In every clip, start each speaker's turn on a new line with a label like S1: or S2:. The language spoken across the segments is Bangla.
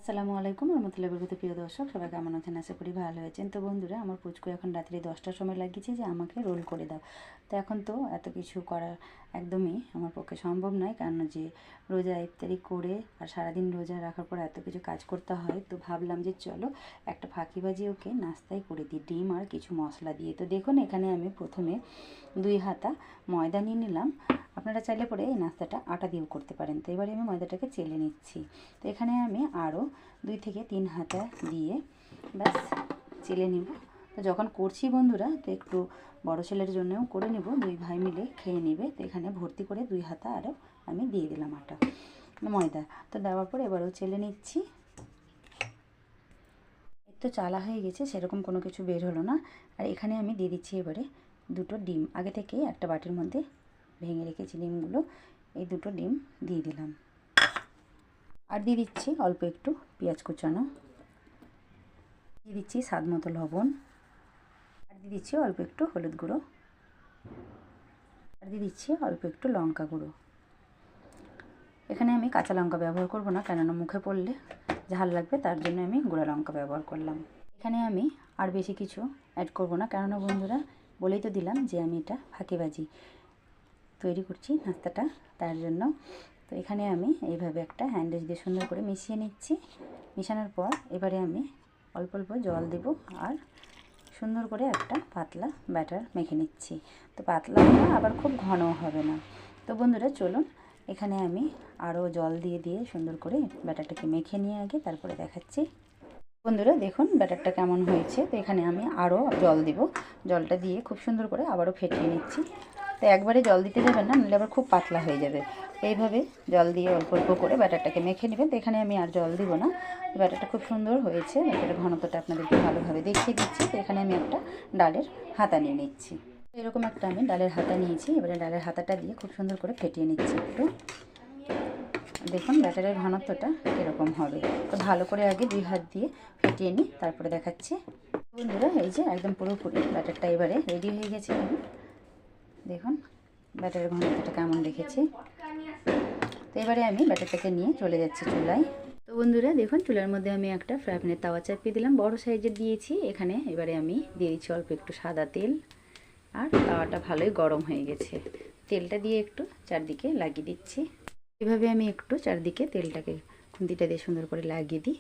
S1: আসসালামু আলাইকুম রহমতুল্লাহি ওয়া বারাকাতুহু। প্রিয় দর্শক, সবাই কেমন আছেন? আশা করি ভালো আছেন। তো বন্ধুরা, আমার পুচকু এখন রাত্রি 10টার সময় লাগিয়েছে যে আমাকে রোল করে দাও। তো এখন তো এত কিছু করা একদমই আমার পক্ষে সম্ভব নয়, কারণ যে রোজা ইফতারি করে আর সারাদিন রোজা রাখার পর এত কিছু কাজ করতে হয়। তো ভাবলাম যে চলো একটা ফাঁকিবাজি ওকে নাস্তাই করে দিই, ডিম আর কিছু মশলা দিয়ে। তো দেখুন, এখানে আমি প্রথমে 2 হাতা ময়দা নিয়ে নিলাম। আপনারা চাইলে পরে এই নাস্তাটা আটা দিয়েও করতে পারেন। তো এবারে আমি ময়দাটাকে চেলে নিচ্ছি। তো এখানে আমি আরও 2 থেকে 3 হাতা দিয়ে ব্যাস চেলে নিব। তো যখন করছি বন্ধুরা, তো একটু বড় ছেলের জন্যও করে নিব, 2 ভাই মিলে খেয়ে নেবে। তো এখানে ভর্তি করে 2 হাতা আরও আমি দিয়ে দিলাম আটা ময়দা। তো দেওয়ার পর এবারেও চেলে নিচ্ছি। তো চালা হয়ে গেছে, সেরকম কোনো কিছু বের হলো না। আর এখানে আমি দিয়ে দিচ্ছি এবারে 2টো ডিম। আগে থেকেই একটা বাটির মধ্যে ভেঙে রেখেছি ডিমগুলো, এই 2টো ডিম দিয়ে দিলাম। আর দিয়ে দিচ্ছি অল্প একটু পেঁয়াজ কুচানো, দিয়ে দিচ্ছি স্বাদ মতো লবণ, আর দিয়ে দিচ্ছি অল্প একটু হলুদ গুঁড়ো, আর দিয়ে দিচ্ছি অল্প একটু লঙ্কা গুঁড়ো। এখানে আমি কাঁচা লঙ্কা ব্যবহার করব না, কেননা মুখে পড়লে ঝাল লাগবে, তার জন্য আমি গুঁড়া লঙ্কা ব্যবহার করলাম। এখানে আমি আর বেশি কিছু অ্যাড করব না, কেননা বন্ধুরা বলেই তো দিলাম যে আমি এটা ফাঁকিবাজি তৈরি করছি নাস্তাটা, তার জন্য। তো এখানে আমি এইভাবে একটা হ্যান্ডউইচ দিয়ে সুন্দর করে মিশিয়ে নিচ্ছি। মেশানোর পর এবারে আমি অল্প অল্প জল দেব আর সুন্দর করে একটা পাতলা ব্যাটার মেখে নিচ্ছি। তো পাতলা না, আবার খুব ঘনও হবে না। তো বন্ধুরা চলুন, এখানে আমি আরও জল দিয়ে দিয়ে সুন্দর করে ব্যাটারটাকে মেখে নিয়ে আগে তারপরে দেখাচ্ছি। বন্ধুরা দেখুন ব্যাটারটা কেমন হয়েছে। তো এখানে আমি আরও জল দিব, জলটা দিয়ে খুব সুন্দর করে আবারও ফেটিয়ে নিচ্ছি। তো একবারে জল দিতে যাবেন না, নাহলে আবার খুব পাতলা হয়ে যাবে। এইভাবে জল দিয়ে অল্প অল্প করে ব্যাটারটাকে মেখে নেবেন। তো এখানে আমি আর জল দিব না, ব্যাটারটা খুব সুন্দর হয়েছে। ব্যাটারের ঘনত্বটা আপনাদেরকে ভালোভাবে দেখিয়ে দিচ্ছি। তো এখানে আমি একটা ডালের হাতা নিয়ে নিচ্ছি। এরকম একটা আমি ডালের হাতা নিয়েছি। এবারে ডালের হাতাটা দিয়ে খুব সুন্দর করে ফেটিয়ে নিচ্ছি একটু। দেখুন ব্যাটারের ঘনত্বটা কীরকম হবে। তো ভালো করে আগে 2 হাত দিয়ে ফেটিয়ে নিই, তারপরে দেখাচ্ছি। বন্ধুরা এই যে একদম পুরোপুরি ব্যাটারটা এবারে রেডি হয়ে গেছে। দেখুন ব্যাটারের ঘনত্বটা কেমন রেখেছি। তো এবারে আমি ব্যাটারটাকে নিয়ে চলে যাচ্ছি চুলায়। তো বন্ধুরা দেখুন, চুলার মধ্যে আমি একটা ফ্রাই প্যানের তাওয়া চাপিয়ে দিলাম, বড় সাইজের দিয়েছি। এখানে এবারে আমি দিয়ে দিচ্ছি অল্প একটু সাদা তেল, আর তাওয়াটা ভালোই গরম হয়ে গেছে। তেলটা দিয়ে একটু চারদিকে লাগিয়ে দিচ্ছি। এভাবে আমি একটু চারদিকে তেলটাকে খুন্তিটা দিয়ে সুন্দর করে লাগিয়ে দিই।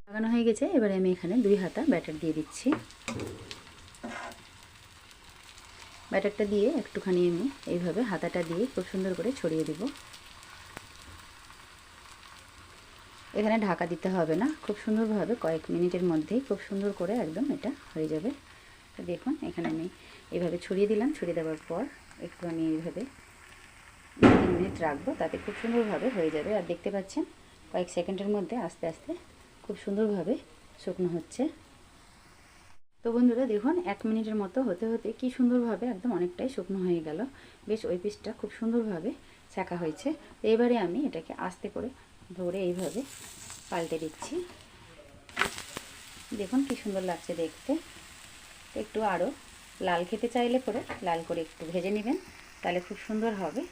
S1: লাগানো হয়ে গেছে। এবারে আমি এখানে 2 হাতা ব্যাটার দিয়ে দিচ্ছি। ব্যাটারটা দিয়ে একটুখানি আমি এইভাবে হাতাটা দিয়ে খুব সুন্দর করে ছড়িয়ে দেব। এখানে ঢাকা দিতে হবে না, খুব সুন্দরভাবে কয়েক মিনিটের মধ্যেই খুব সুন্দর করে একদম এটা হয়ে যাবে। তো দেখুন এখানে আমি এইভাবে ছড়িয়ে দিলাম। ছড়িয়ে দেওয়ার পর একটু আমি এইভাবে 2-3 মিনিট রাখবো, তাতে খুব সুন্দরভাবে হয়ে যাবে। আর দেখতে পাচ্ছেন কয়েক সেকেন্ডের মধ্যে আস্তে আস্তে খুব সুন্দরভাবে শুকনো হচ্ছে। তো বন্ধুরা দেখুন 1 মিনিটের মতো হতে হতে কি সুন্দরভাবে একদম অনেকটাই শুকনো হয়ে গেল। বেশ ওই পিসটা খুব সুন্দরভাবে ছাকা হয়েছে। তো এবারে আমি এটাকে আস্তে করে ধরে এইভাবে পাল্টে দিচ্ছি। দেখুন কি সুন্দর লাগছে দেখতে। একটু আরও লাল খেতে চাইলে পরে লাল করে একটু ভেজে নেবেন, তাহলে খুব সুন্দর হবে।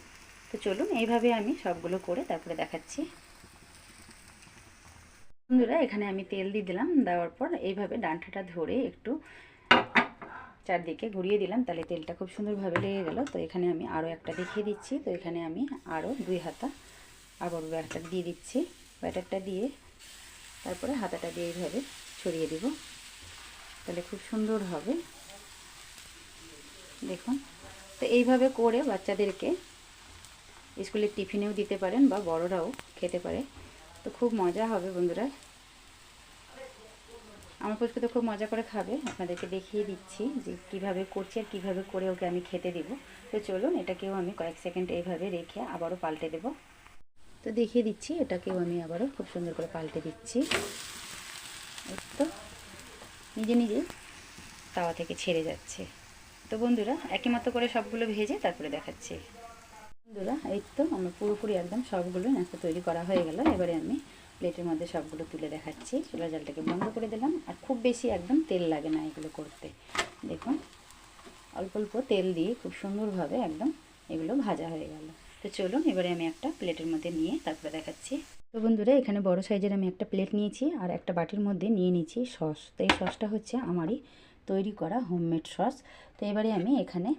S1: তো চলুন এইভাবে আমি সবগুলো করে তারপরে দেখাচ্ছি। বন্ধুরা এখানে আমি তেল দিয়ে দিলাম, দেওয়ার পর এইভাবে ডাঁটাটা ধরে একটু চারদিকে ঘুরিয়ে দিলাম, তাহলে তেলটা খুব সুন্দরভাবে লেগে গেল। তো এখানে আমি আরও একটা দেখিয়ে দিচ্ছি। তো এখানে আমি আরও 2 হাতা আবার ব্যাটার দিয়ে দিচ্ছি। ব্যাটারটা দিয়ে তারপরে হাতাটা দিয়ে এইভাবে ছড়িয়ে দেব, তাহলে খুব সুন্দর হবে। দেখুন তো এইভাবে করে বাচ্চাদেরকে স্কুলের টিফিনেও দিতে পারেন বা বড়রাও খেতে পারে। তো খুব মজা হবে বন্ধুরা। আমার পুচকু তো খুব মজা করে খাবে। আপনাদেরকে দেখিয়ে দিচ্ছি যে কীভাবে করছি আর কীভাবে করে ওকে আমি খেতে দেব। তো চলুন এটাকেও আমি কয়েক সেকেন্ড এইভাবে রেখে আবারও পাল্টে দেব। তো দেখিয়ে দিচ্ছি, এটাকেও আমি আবারও খুব সুন্দর করে পাল্টে দিচ্ছি। তো নিজে নিজে তাওয়া থেকে ছেড়ে যাচ্ছে। তো বন্ধুরা একই মতো করে সবগুলো ভেজে তারপরে দেখাচ্ছি। বন্ধুরা এই তো আমার পুরোপুরি একদম সবগুলো নাস্তা তৈরি করা হয়ে গেল। এবারে আমি প্লেটের মধ্যে সবগুলো তুলে দেখাচ্ছি। চুলার জালটাকে বন্ধ করে দিলাম। আর খুব বেশি একদম তেল লাগে না এগুলো করতে। দেখুন অল্প অল্প তেল দিয়ে খুব সুন্দরভাবে একদম এগুলো ভাজা হয়ে গেল। তো চলুন এবারে আমি একটা প্লেটের মধ্যে নিয়ে তারপরে দেখাচ্ছি। তো বন্ধুরা এখানে বড় সাইজের আমি একটা প্লেট নিয়েছি আর একটা বাটির মধ্যে নিয়ে নিয়েছি সস। তো এই সসটা হচ্ছে আমারই তৈরি করা হোমমেড সস। তো এবারে আমি এখানে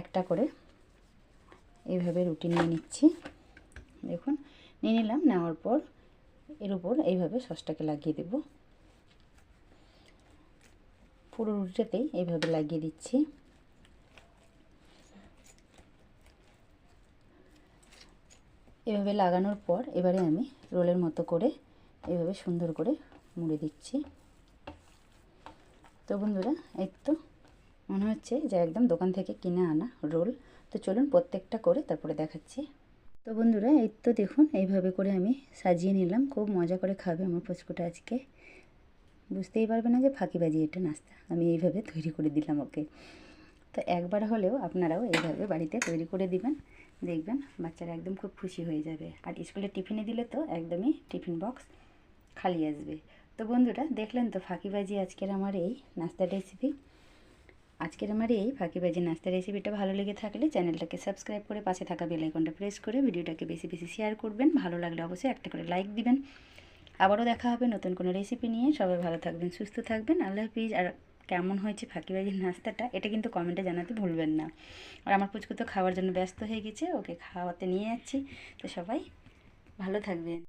S1: একটা করে এইভাবে রুটি নিয়ে নিচ্ছি। দেখুন নিয়ে নিলাম, নেওয়ার পর এর উপর এইভাবে সসটাকে লাগিয়ে দেব। পুরো রুটিটাতেই এইভাবে লাগিয়ে দিচ্ছি। এভাবে লাগানোর পর এবারে আমি রোলের মতো করে এইভাবে সুন্দর করে মুড়ে দিচ্ছি। তো বন্ধুরা এই তো মনে হচ্ছে যে একদম দোকান থেকে কিনে আনা রোল। তো চলুন প্রত্যেকটা করে তারপরে দেখাচ্ছি। তো বন্ধুরা এই তো দেখুন এইভাবে করে আমি সাজিয়ে নিলাম। খুব মজা করে খাবে আমার পুচকুটা আজকে, বুঝতেই পারবে না যে ফাঁকিবাজি এটা নাস্তা। আমি এইভাবে তৈরি করে দিলাম ওকে। তো একবার হলেও আপনারাও এইভাবে বাড়িতে তৈরি করে দিবেন, দেখবেন বাচ্চারা একদম খুব খুশি হয়ে যাবে। আর স্কুলে টিফিনে দিলে তো একদমই টিফিন বক্স খালি আসবে। তো বন্ধুরা দেখলেন তো ফাঁকিবাজি আজকের আমার এই নাস্তার রেসিপি। আজকের আমার এই ফাঁকিবাজি নাস্তার রেসিপিটা ভালো লেগে থাকলে চ্যানেলটাকে সাবস্ক্রাইব করে পাশে থাকা বেল আইকনটা প্রেস করে ভিডিওটাকে বেশি বেশি শেয়ার করবেন। ভালো লাগলে অবশ্যই একটা করে লাইক দিবেন। আবারও দেখা হবে নতুন কোনো রেসিপি নিয়ে। সবাই ভালো থাকবেন, সুস্থ থাকবেন। আল্লাহ হাফিজ। আর কেমন হয়েছে ফাঁকিবাজির নাস্তাটা এটা কিন্তু কমেন্টে জানাতে ভুলবেন না। আর আমার পুচকু তো খাওয়ার জন্য ব্যস্ত হয়ে গেছে, ওকে খাওয়াতে নিয়ে যাচ্ছি। তো সবাই ভালো থাকবেন।